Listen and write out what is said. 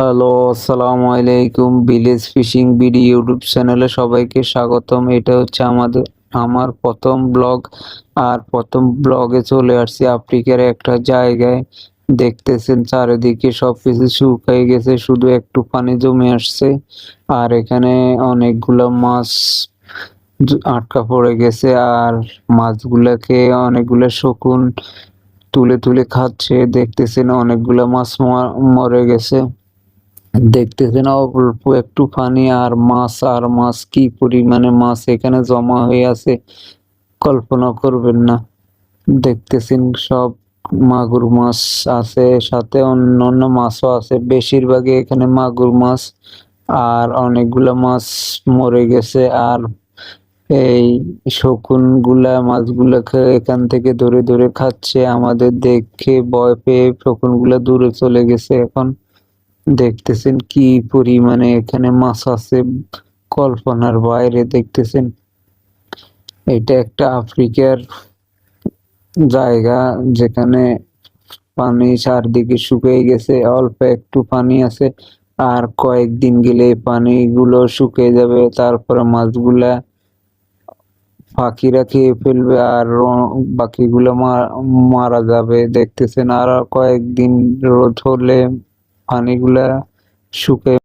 Hello, আসসালামু আলাইকুম। Village fishing BD YouTube চ্যানেলে সবাইকে স্বাগতম। এটা হচ্ছে আমার প্রথম ব্লগ। আর প্রথম ব্লগে চলে আসছি আফ্রিকার একটা জায়গায়। দেখতেছেন চারিদিকে সবকিছু শুকিয়ে গেছে, শুধু একটু পানি জমে আসছে। আর এখানে অনেকগুলো মাছ আটকা পড়ে গেছে। আর মাছগুলাকে অনেকগুলো শকুন তুলে তুলে খাচ্ছে। দেখতেছেন অনেকগুলো মাছ মরে গেছে। দেখতেছেন অল্প একটু পানি আর মাছ, কি পরিমাণে মাছ এখানে জমা হয়ে আছে কল্পনা করবেন না। দেখতেছেন সব মাগুর মাছ আছে, সাথে অন্যান্য মাছও আছে, বেশিরভাগই এখানে মাগুর মাছ। আর অনেকগুলা মাছ মরে গেছে। আর এই শকুন গুলা মাছগুলাকে এখান থেকে ধরে ধরে খাচ্ছে। আমাদের দেখে ভয় পেয়ে শকুন গুলা দূরে চলে গেছে। এখন দেখতেছেন কি পরিমাণে এখানে মাছ আছে, কল্পনার বাইরে। দেখতেছেন এটা একটা আফ্রিকার জায়গা, যেখানে পানি চারদিকে শুকিয়ে গেছে, অল্প একটু পানি আছে। আর কয়েকদিন গেলে পানিগুলো শুকিয়ে যাবে, তারপরে মাছগুলা পাখিরা খেয়ে ফেলবে আর বাকিগুলো মারা যাবে। দেখতেছেন আর কয়েকদিন রোদ হলে পানিগুলা শুকিয়ে